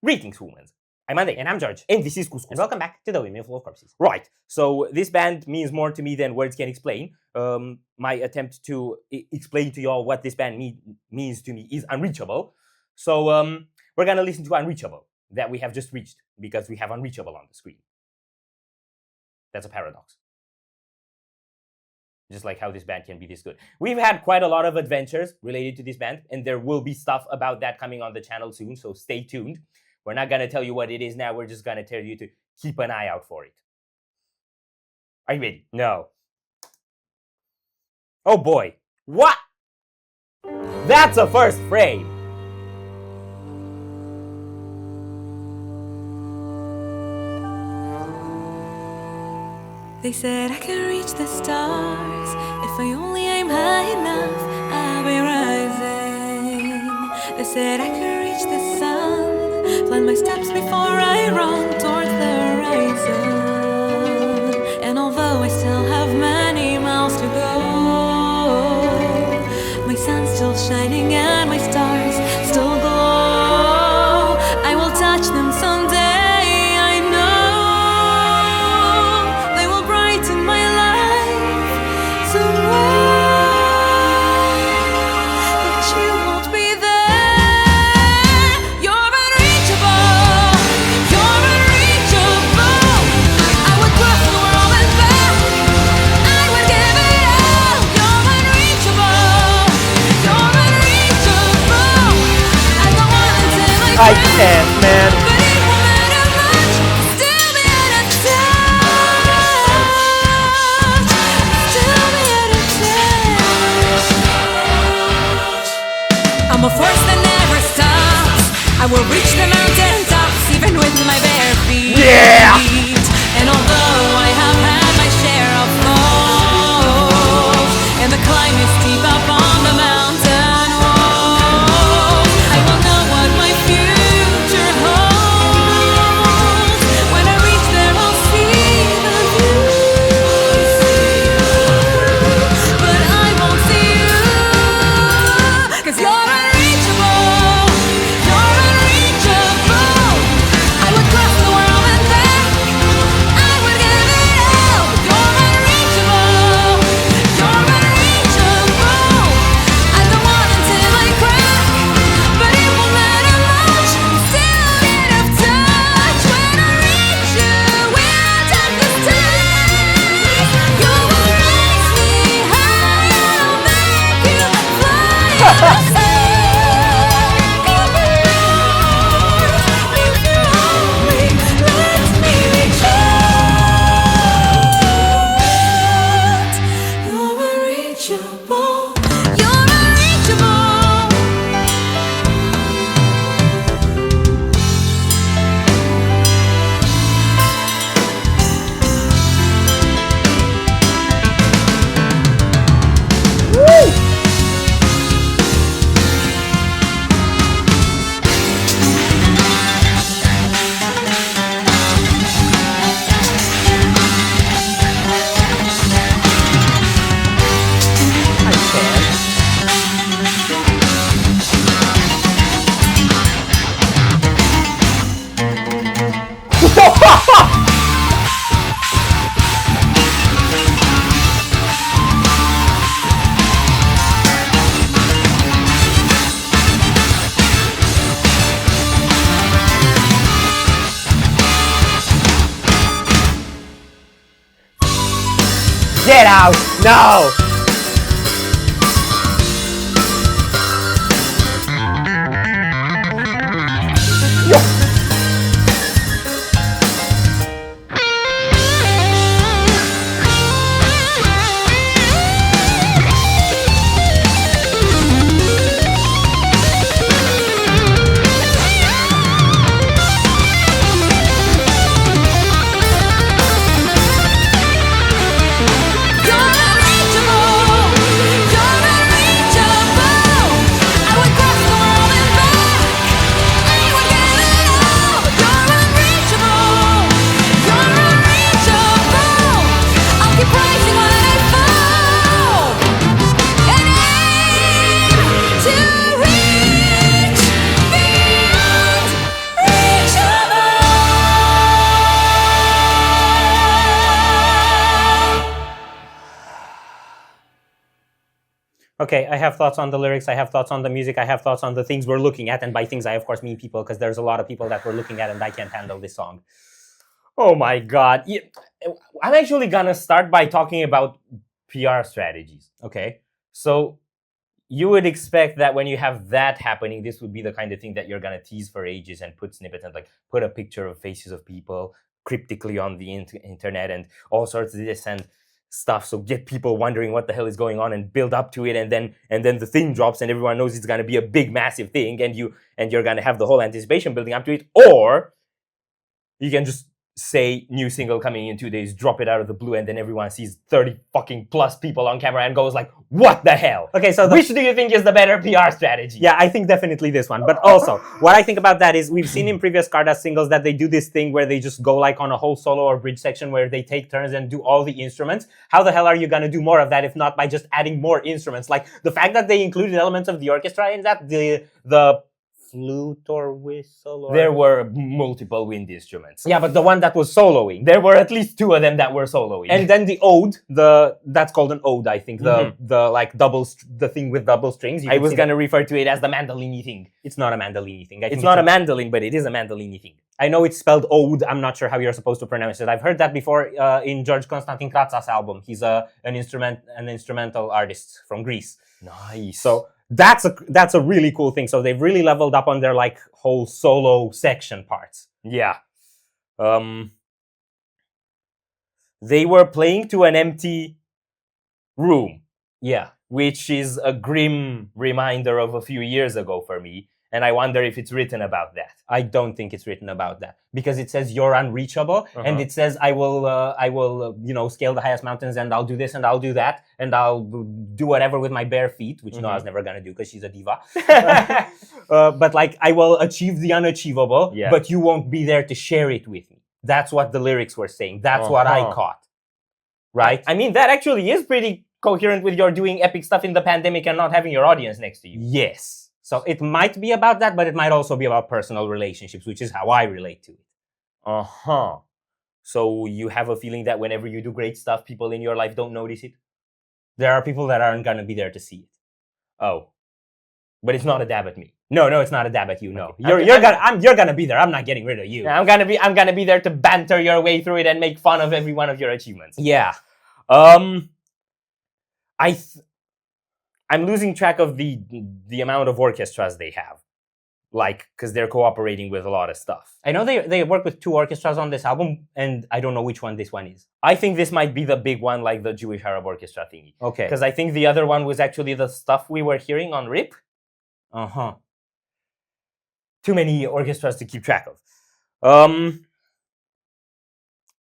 Greetings, humans. I'm Andy. And I'm George. And this is Couscous. And welcome back to the Windmill full of corpses. Right. So this band means more to me than words can explain. My attempt to explain to y'all what this band means to me is Unreachable. So we're gonna listen to Unreachable that we have just reached because we have Unreachable on the screen. That's a paradox. Just like how this band can be this good. We've had quite a lot of adventures related to this band, and there will be stuff about that coming on the channel soon, so stay tuned. We're not going to tell you what it is now, we're just going to tell you to keep an eye out for it. Are you ready? No. Oh boy. What? That's a first frame. They said I can reach the stars if I only aim high enough, I'll be rising. They said I can reach the sun, plan my steps before I run towards the horizon. And although I still have many miles to go, my sun's still shining and my stars still glow. I will touch them someday. I can't, man. I'm a force that never stops. I will reach the mountain tops even with my bare feet. Yeah! And although I have had my share of falls, and the climb is steep up on the mountain wall, I will know what my future holds. When I reach there, I'll see the view, but I won't see you, 'cause you're unreachable. You're unreachable. I would cross the world and back. I would give it all. You're unreachable. You're unreachable. I don't want until I crack, but it won't matter much. Still get off touch. When I reach you, we'll take the steps. You will raise me high. I'll make you fly. Get out! No! You're unreachable. Okay, I have thoughts on the lyrics, I have thoughts on the music, I have thoughts on the things we're looking at, and by things I of course mean people, because there's a lot of people that we're looking at and I can't handle this song. Oh my god. Yeah, I'm actually gonna start by talking about PR strategies. Okay. So you would expect that when you have that happening, this would be the kind of thing that you're gonna tease for ages and put snippets and like put a picture of faces of people cryptically on the internet and all sorts of this and stuff. So get people wondering what the hell is going on and build up to it, and then the thing drops and everyone knows it's gonna be a big massive thing, and you're gonna have the whole anticipation building up to it. Or you can just say new single coming in 2 days, drop it out of the blue, and then everyone sees 30 fucking plus people on camera and goes like, what the hell? Okay, so Which do you think is the better PR strategy? yeah, I think definitely this one. But also, what I think about that is we've seen in previous Scardust singles that they do this thing where they just go like on a whole solo or bridge section where they take turns and do all the instruments. How the hell are you gonna do more of that if not by just adding more instruments? Like the fact that they included elements of the orchestra in that, the flute or whistle or... There were multiple wind instruments. Yeah, but the one that was soloing. There were at least 2 of them that were soloing. And then the ode, that's called an ode, I think. The like the thing with double strings. I was gonna refer to it as the mandolini thing. It's not a mandolini thing. I think It's not a mandolin, but it is a mandolini thing. I know it's spelled ode. I'm not sure how you're supposed to pronounce it. I've heard that before in George Constantin Kratzas' album. He's an instrumental artist from Greece. Nice. So that's a really cool thing. So they've really leveled up on their like whole solo section parts. yeah. They were playing to an empty room, Yeah. which is a grim reminder of a few years ago for me. And I wonder if it's written about that. I don't think it's written about that because it says you're unreachable, and it says I will scale the highest mountains, and I'll do this and I'll do that, and I'll do whatever with my bare feet, which Noah's never gonna do because she's a diva. But like I will achieve the unachievable, Yeah. but you won't be there to share it with me. That's what the lyrics were saying. That's what I caught. Right? I mean, that actually is pretty coherent with your doing epic stuff in the pandemic and not having your audience next to you. Yes. So it might be about that, but it might also be about personal relationships, which is how I relate to it. Uh-huh. So you have a feeling that whenever you do great stuff, people in your life don't notice it? There are people that aren't going to be there to see it. Oh. But it's not a dab at me. No, it's not a dab at you. No, Okay. you're gonna be there. I'm not getting rid of you. I'm gonna be there to banter your way through it and make fun of every one of your achievements. Yeah. I'm losing track of the amount of orchestras they have, like because they're cooperating with a lot of stuff. I know they work with 2 orchestras on this album, and I don't know which one this one is. I think this might be the big one, like the Jewish Arab Orchestra thingy. Okay. Because I think the other one was actually the stuff we were hearing on RIP. Too many orchestras to keep track of.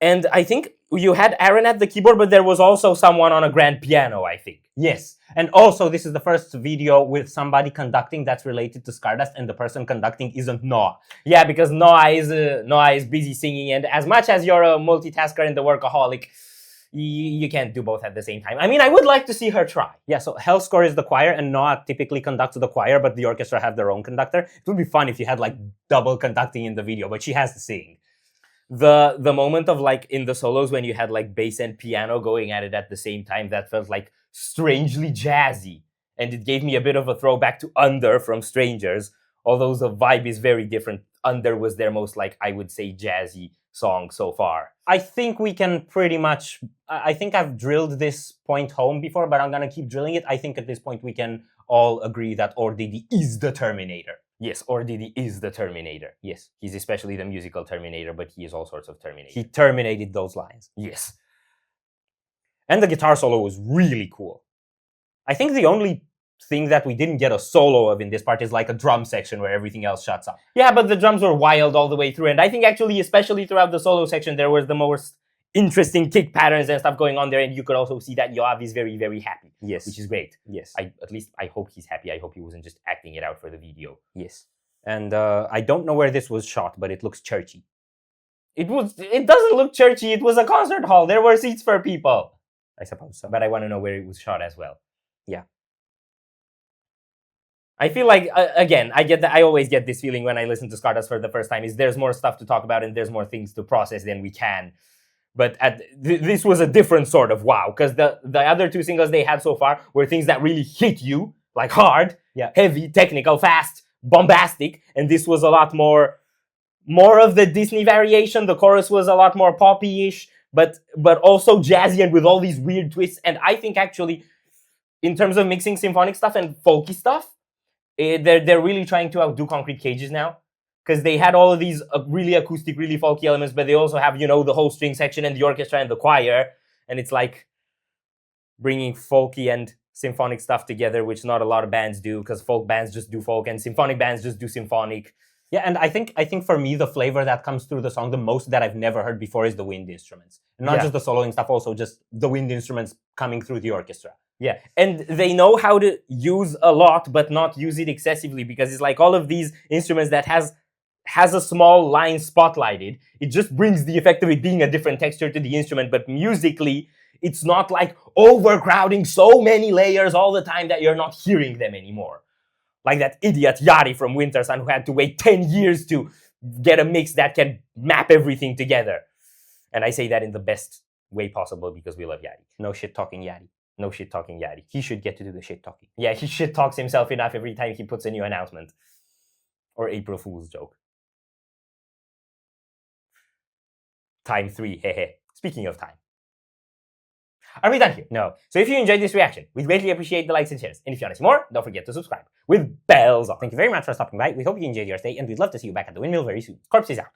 And I think you had Aaron at the keyboard, but there was also someone on a grand piano, I think. Yes. And also, this is the first video with somebody conducting that's related to Scardust, and the person conducting isn't Noah. Yeah, because Noah is busy singing, and as much as you're a multitasker and a workaholic, you can't do both at the same time. I mean, I would like to see her try. Yeah, so Hellscore is the choir, and Noah typically conducts the choir, but the orchestra have their own conductor. It would be fun if you had like double conducting in the video, but she has to sing. The moment of like in the solos when you had like bass and piano going at it at the same time, that felt like strangely jazzy, and it gave me a bit of a throwback to Under from Strangers, although the vibe is very different. Under was their most, like, I would say, jazzy song so far. I think we can pretty much, I think I've drilled this point home before, but I'm gonna keep drilling it. I think at this point we can all agree that Ordidi is the Terminator. Yes, Ordidi is the Terminator. Yes. He's especially the musical Terminator, but he is all sorts of Terminator. He terminated those lines. Yes. And the guitar solo was really cool. I think the only thing that we didn't get a solo of in this part is like a drum section where everything else shuts up. Yeah, but the drums were wild all the way through, and I think actually, especially throughout the solo section, there was the most interesting kick patterns and stuff going on there, and you could also see that Yoav is very, very happy. Yes. Which is great. Yes. At least I hope he's happy. I hope he wasn't just acting it out for the video. Yes. And I don't know where this was shot, but it looks churchy. It doesn't look churchy. It was a concert hall. There were seats for people. I suppose so. But I want to know where it was shot as well. Yeah. I feel like, again, I always get this feeling when I listen to Scardust for the first time, is there's more stuff to talk about and there's more things to process than we can But this was a different sort of wow, because the other two singles they had so far were things that really hit you, like hard, heavy, technical, fast, bombastic, and this was a lot more of the Disney variation. The chorus was a lot more poppy-ish, but also jazzy and with all these weird twists. And I think actually, in terms of mixing symphonic stuff and folky stuff, they're really trying to outdo Concrete Cages now. Because they had all of these really acoustic, really folky elements, but they also have, you know, the whole string section and the orchestra and the choir. And it's like bringing folky and symphonic stuff together, which not a lot of bands do, because folk bands just do folk and symphonic bands just do symphonic. Yeah, and I think for me, the flavor that comes through the song the most that I've never heard before is the wind instruments. Not just the soloing stuff, also just the wind instruments coming through the orchestra. Yeah, and they know how to use a lot, but not use it excessively, because it's like all of these instruments that has a small line spotlighted. It just brings the effect of it being a different texture to the instrument, but musically, it's not like overcrowding so many layers all the time that you're not hearing them anymore. Like that idiot Yari from Winter Sun who had to wait 10 years to get a mix that can map everything together. And I say that in the best way possible because we love Yari. No shit talking Yari. No shit talking Yari. He should get to do the shit talking. Yeah, he shit talks himself enough every time he puts a new announcement. Or April Fool's joke. Time 3, hehe. Speaking of time. Are we done here? No. So if you enjoyed this reaction, we'd greatly appreciate the likes and shares. And if you want to see more, don't forget to subscribe with bells on. Thank you very much for stopping by. We hope you enjoyed your stay, and we'd love to see you back at the Windmill very soon. Corpse is out.